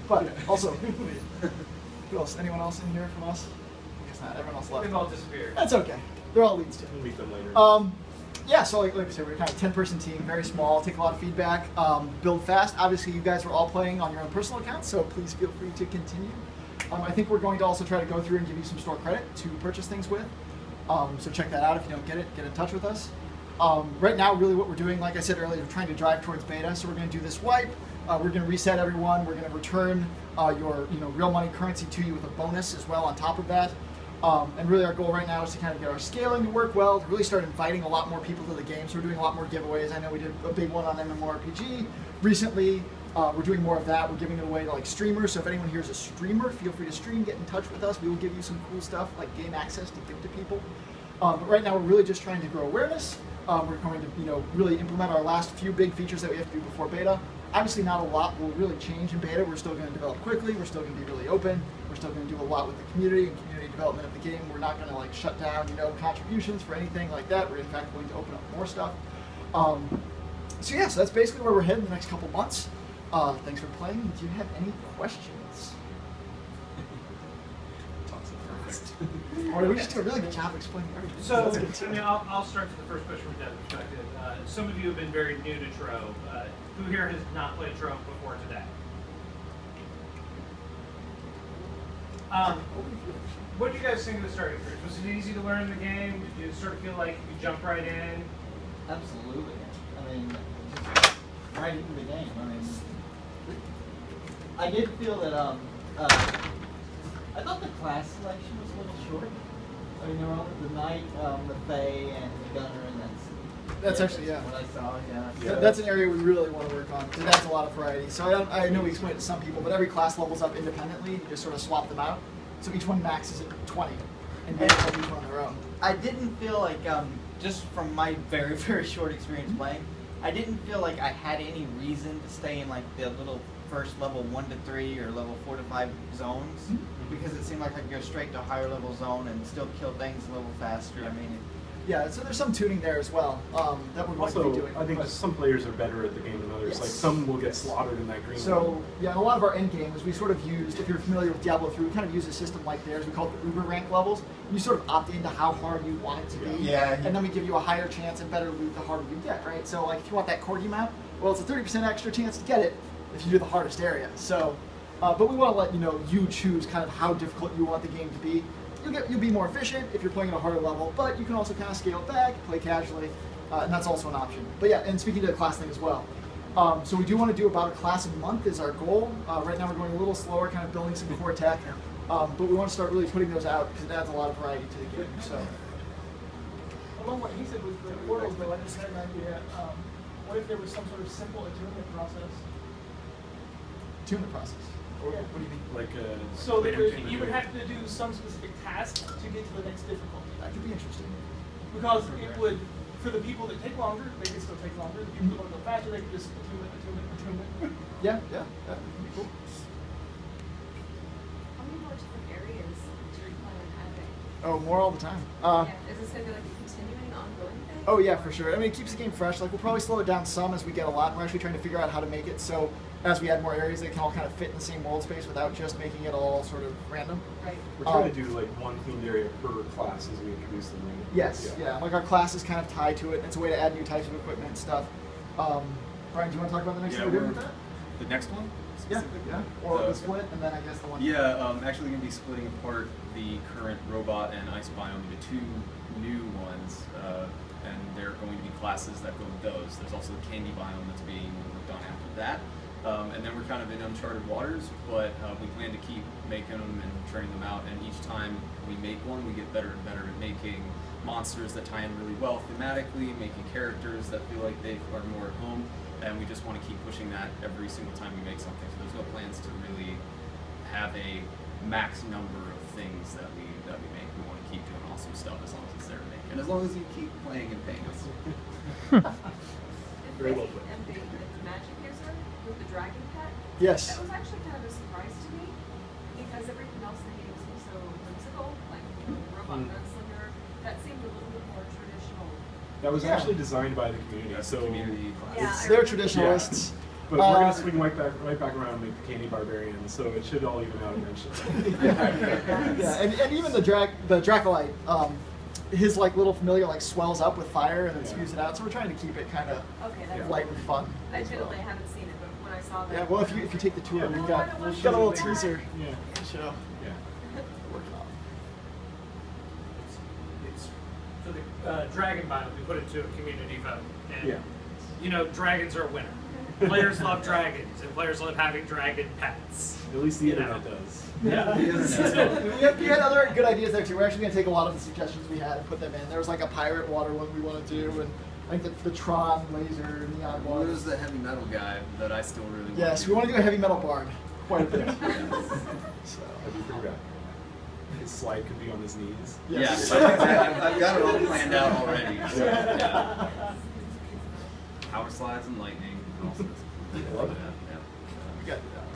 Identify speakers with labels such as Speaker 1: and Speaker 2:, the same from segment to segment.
Speaker 1: But also, who else? Anyone else in here from us? I guess not. Everyone else left.
Speaker 2: They've all disappeared.
Speaker 1: That's okay. They're all leads too.
Speaker 3: We'll meet them later.
Speaker 1: Yeah, so like I said, we're kind of a 10-person team, very small, take a lot of feedback, build fast. Obviously, you guys were all playing on your own personal accounts, so please feel free to continue. I think we're going to also try to go through and give you some store credit to purchase things with. So check that out. If you don't get it, get in touch with us. Right now, really what we're doing, like I said earlier, we're trying to drive towards beta. So we're going to do this wipe. We're going to reset everyone. We're going to return your real money currency to you with a bonus as well on top of that. And really our goal right now is to kind of get our scaling to work well, to really start inviting a lot more people to the game. So we're doing a lot more giveaways. I know we did a big one on MMORPG recently. We're doing more of that. We're giving it away to like streamers. So if anyone here is a streamer, feel free to stream, get in touch with us. We will give you some cool stuff like game access to give to people. But right now we're really just trying to grow awareness. We're going to really implement our last few big features that we have to do before beta. Obviously not a lot will really change in beta. We're still going to develop quickly. We're still going to be really open. We're still going to do a lot with the community and community development of the game. We're not going to like shut down contributions for anything like that. We're in fact going to open up more stuff. So yeah, so that's basically where we're heading the next couple months. Thanks for playing. Do you have any questions? Or we just do a really good job explaining everything.
Speaker 2: So, I mean, I'll start with the first question from that perspective. Some of you have been very new to Trove. Who here has not played Trove before today? What did you guys think of the starting experience? Was it easy to learn the game? Did you sort of feel like you jumped right in?
Speaker 4: Absolutely. I mean, just right into the game. I mean, I did feel that I thought the class selection was a little short. I mean, there were the Knight, the Fae, and the Gunner, and
Speaker 1: that's actually, yeah.
Speaker 4: What I saw, yeah.
Speaker 1: That's an area we really want to work on because that's a lot of variety. So I know we explained it to some people, but every class levels up independently. You just sort of swap them out. So each one maxes at 20, and they have each one on their own.
Speaker 4: I didn't feel like, just from my very, very short experience playing, I didn't feel like I had any reason to stay in like the little first level 1 to 3 or level 4 to 5 zones, because it seemed like I could go straight to a higher level zone and still kill things a little faster. I mean,
Speaker 1: yeah, so there's some tuning there as well that we're going to be doing.
Speaker 3: I think some players are better at the game than others.
Speaker 1: Yes.
Speaker 3: Like some will get slaughtered in that green.
Speaker 1: So yeah, a lot of our end game is we sort of used, if you're familiar with Diablo 3, we kind of use a system like theirs. We call it the Uber rank levels. You sort of opt into how hard you want it to be.
Speaker 4: Yeah.
Speaker 1: And then we give you a higher chance and better loot the harder you get, right? So like if you want that Corgi map, well, it's a 30% extra chance to get it if you do the hardest area. So, but we want to let you choose kind of how difficult you want the game to be. You'll be more efficient if you're playing at a harder level, but you can also kind of scale it back, play casually, and that's also an option. But yeah, and speaking to the class thing as well. So we do want to do about a class a month is our goal. Right now we're going a little slower, kind of building some core tech, but we want to start really putting those out because it adds a lot of variety to the game. So, along what he said with the portals, though, I just had an idea. What if there was some sort of simple attunement process? Attunement process? Or,
Speaker 5: yeah.
Speaker 1: What do you mean?
Speaker 3: Like
Speaker 5: so you would have to do some specific task to get to the next difficulty.
Speaker 1: That could be interesting.
Speaker 5: Because it would, for the people that take longer, they could still take longer. The people that want to go faster, they could just attunement.
Speaker 1: Yeah, that would be cool.
Speaker 6: How many more different areas do you plan on having?
Speaker 1: Oh, more all the time.
Speaker 6: Is this going to be like a continuing, ongoing thing?
Speaker 1: Oh yeah, for sure. I mean, it keeps the game fresh. Like we'll probably slow it down some as we get a lot. We're actually trying to figure out how to make it so as we add more areas, they can all kind of fit in the same world space without just making it all sort of random.
Speaker 6: Right.
Speaker 3: We're trying to do like one themed area per class as we introduce them. Right?
Speaker 1: Yes, yeah. Like our class is kind of tied to it. It's a way to add new types of equipment and stuff. Brian, do you want to talk about the next thing we're doing with that?
Speaker 7: The next one?
Speaker 1: Yeah, yeah. Or the split, and then I guess the one.
Speaker 7: Yeah, actually going to be splitting apart the current robot and ice biome into two new ones, and they're going to be classes that go with those. There's also the candy biome that's being worked on after that. And then we're kind of in uncharted waters, but we plan to keep making them and turning them out, and each time we make one, we get better and better at making monsters that tie in really well thematically, making characters that feel like they are more at home, and we just want to keep pushing that every single time we make something. So there's no plans to really have a max number of things that we make. We want to keep doing awesome stuff as long as it's there to make it, as long as you keep playing and paying us.
Speaker 3: Very well put.
Speaker 6: And the magic user with the dragon pet.
Speaker 1: Yes.
Speaker 6: That was actually kind of a surprise to me because everything else in the game seems so whimsical, like robot gunslinger. That seemed a little bit more traditional.
Speaker 3: That was actually designed by the community.
Speaker 7: That's
Speaker 3: so
Speaker 7: the community class.
Speaker 6: Yeah,
Speaker 1: They're traditionalists.
Speaker 3: But we're gonna swing right back around and make the candy barbarian, so it should all even out eventually.
Speaker 1: Yeah, and even the Dracolite, his like little familiar like swells up with fire and then spews it out. So we're trying to keep it kind of
Speaker 6: Okay, that's
Speaker 1: light and fun.
Speaker 6: I
Speaker 1: as well.
Speaker 6: admittedly haven't seen it, but when I saw that.
Speaker 1: Yeah, well, if you take the tour,
Speaker 3: Yeah,
Speaker 1: we've
Speaker 6: Oh,
Speaker 1: got
Speaker 6: I don't
Speaker 1: we've
Speaker 6: wanna
Speaker 1: got a little
Speaker 6: show you.
Speaker 1: teaser
Speaker 3: Yeah.
Speaker 1: to show.
Speaker 3: Yeah.
Speaker 1: Working on.
Speaker 2: It's for the dragon biome. We put it to a community vote, and
Speaker 3: Yeah.
Speaker 2: you know, dragons are a winner. Players love dragons, and players love having dragon pets.
Speaker 3: At least the
Speaker 2: You know.
Speaker 3: internet does.
Speaker 2: Yeah.
Speaker 1: We had other good ideas there too. We're actually going to take a lot of the suggestions we had and put them in. There was like a pirate water one we want to do, and I think the Tron laser neon
Speaker 7: Well,
Speaker 1: one.
Speaker 7: there's the heavy metal guy that I still really want.
Speaker 1: Yes, we want to do a heavy metal bard quite a bit. So,
Speaker 3: That'd be pretty rad. His slide could be on his knees.
Speaker 1: yes.
Speaker 7: Yeah, I've got it all planned out already. So, yeah. Power slides and lightning. And all sorts of
Speaker 3: I love it.
Speaker 7: Yeah.
Speaker 1: We got that.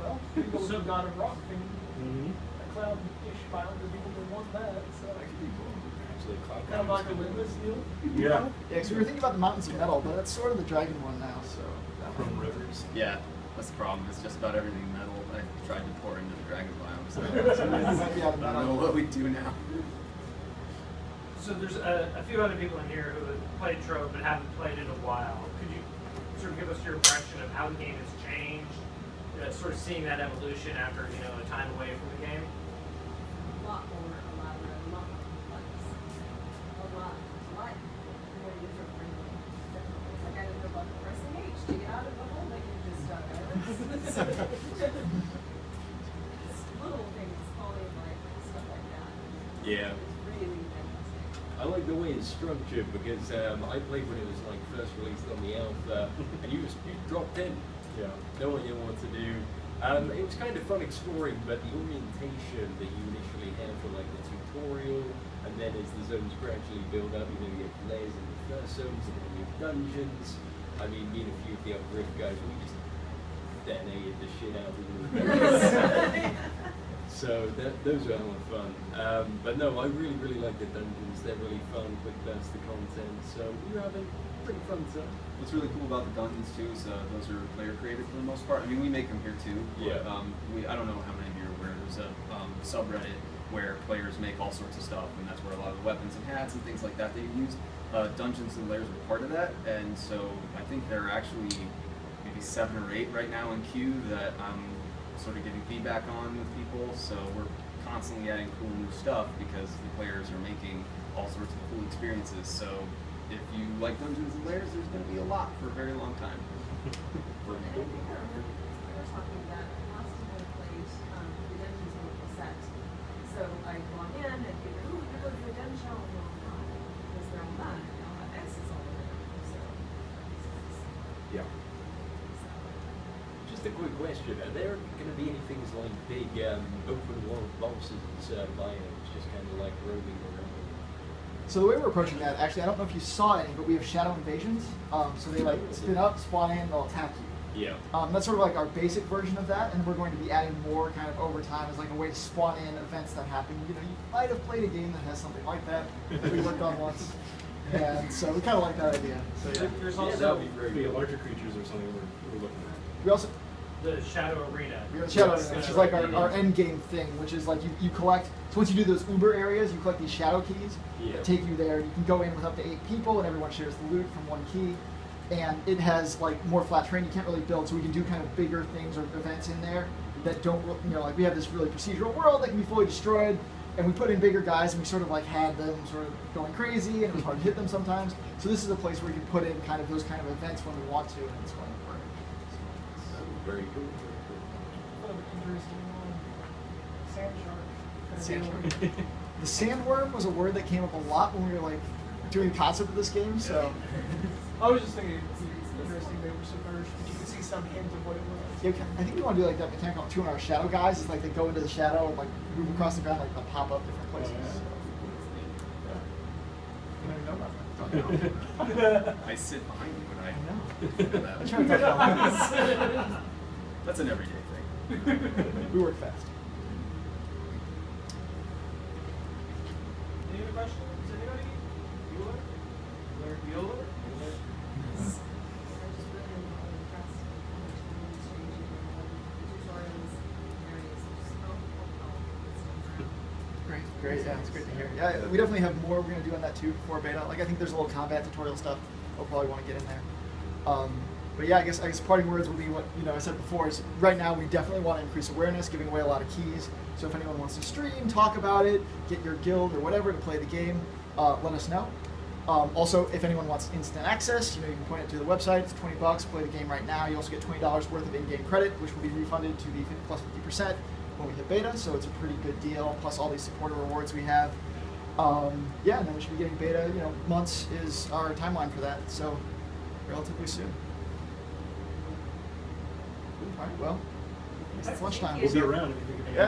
Speaker 5: Well, people with
Speaker 2: So-
Speaker 5: the God of Rock thing,
Speaker 3: Mm-hmm.
Speaker 5: a cloud-ish biome, the people that want that, so.
Speaker 1: That could be cool.
Speaker 3: Actually, cloud
Speaker 5: Kind of like a
Speaker 3: could be
Speaker 5: witness deal.
Speaker 3: Yeah.
Speaker 1: Yeah, because we were thinking about the mountains of metal, but that's sort of the dragon one now. So that
Speaker 3: From
Speaker 1: one.
Speaker 3: rivers.
Speaker 7: Yeah, that's the problem. It's just about everything metal I tried to pour into the dragon biome. So
Speaker 1: We might be out of
Speaker 7: I don't know
Speaker 1: metal.
Speaker 7: what we do now.
Speaker 2: So there's a few other people in here who have played Trove but haven't played in a while. Could you sort of give us your impression of how the game has changed? Sort of seeing that evolution after a time away from the game.
Speaker 6: A lot more elaborate, a lot more complex, a lot more user friendly. Like I didn't know about pressing H to get out of the hole that you just dug out. Little things, quality of life, stuff like that.
Speaker 8: Yeah.
Speaker 6: It's really fantastic.
Speaker 8: I like the way it's structured because I played when it was like first released on the alpha, and you dropped in.
Speaker 3: Yeah.
Speaker 8: No idea what to do. It was kind of fun exploring, but the orientation that you initially have for like the tutorial, and then as the zones gradually build up, you get layers in the first zones, and then you have dungeons. I mean, me and a few of the other Rift guys, we just detonated the shit out of them. So those are a lot of fun. But no, I really like the dungeons. They're really fun, quick burst the content. So we're having pretty fun time.
Speaker 7: What's really cool about the dungeons too is those are player created for the most part. I mean, we make them here too.
Speaker 8: Yeah.
Speaker 7: But, I don't know how many of you are aware. There's a subreddit where players make all sorts of stuff, and that's where a lot of the weapons and hats and things like that they use. Dungeons and Lairs are part of that, and so I think there are actually maybe 7 or 8 right now in queue that I'm sort of getting feedback on with people. So we're constantly adding cool new stuff because the players are making all sorts of cool experiences. So if you like Dungeons and Lairs, there's going to be a lot for a very long time.
Speaker 6: And I think I remember we were talking that Austin had played the dungeons on the set. So I log in and figure, ooh, we could go to a dungeon. Oh, no, not. Because they're all done. They all have X's all over them. So,
Speaker 3: Yeah.
Speaker 8: Just a quick question: are there going to be any things like big open world bosses, biomes, just kind of like roaming around?
Speaker 1: So the way we're approaching that, actually, I don't know if you saw any, but we have shadow invasions. So they like spin up, spawn in, they'll attack you.
Speaker 8: Yeah.
Speaker 1: That's sort of like our basic version of that, and we're going to be adding more kind of over time as like a way to spawn in events that happen. You might have played a game that has something like that we worked on once, and so we kind of like that idea. So yeah.
Speaker 2: There's
Speaker 8: Yeah,
Speaker 2: also
Speaker 8: that'd be great.
Speaker 3: Maybe larger creatures or something we're looking at.
Speaker 1: We also
Speaker 2: the Shadow Arena.
Speaker 1: we have shadow,
Speaker 3: Yes.
Speaker 1: which is like our end game thing, which is like you collect. So once you do those Uber areas, you collect these shadow keys
Speaker 8: Yeah.
Speaker 1: that take you there. You can go in with up to 8 people, and everyone shares the loot from one key. And it has like more flat terrain. You can't really build, so we can do kind of bigger things or events in there that don't, like we have this really procedural world that can be fully destroyed, and we put in bigger guys, and we sort of like had them sort of going crazy, and it was hard to hit them sometimes. So this is a place where we can put in kind of those kind of events when we want to, and it's going to work.
Speaker 8: Very cool.
Speaker 5: Kind of interesting sand shark.
Speaker 1: Sand shark. The sandworm was a word that came up a lot when we were like doing the concept of this game. So
Speaker 5: I was just thinking it'd be interesting they were submerged, but you could see some hint of what it was.
Speaker 1: yeah, I think we want to do like that mechanic on 2 in our shadow guys. It's like they go into the shadow and like move across the ground, like they'll pop up different places.
Speaker 5: You don't even know about that.
Speaker 7: I sit behind you when I
Speaker 1: I know.
Speaker 7: that.
Speaker 1: I'm trying to talk about
Speaker 7: That's an everyday thing.
Speaker 1: this. We work fast.
Speaker 5: Any other questions? Anybody? Bueller? Bueller?
Speaker 6: I just really enjoy
Speaker 1: great. Yeah, it's great to hear. Yeah, we definitely have more we're going to do on that too before beta. Like, I think there's a little combat tutorial stuff we'll probably want to get in there. But yeah, I guess parting words will be what I said before. Is right now we definitely want to increase awareness, giving away a lot of keys. So if anyone wants to stream, talk about it, get your guild or whatever to play the game, let us know. Also, if anyone wants instant access, you can point it to the website. It's $20. Play the game right now. You also get $20 worth of in-game credit, which will be refunded to the plus 50% when we hit beta. So it's a pretty good deal. Plus all these supporter rewards we have. Yeah, and then we should be getting beta. Months is our timeline for that. So relatively soon. All right. Well, it's lunchtime.
Speaker 3: We'll be around if you think of anything.
Speaker 1: Yeah.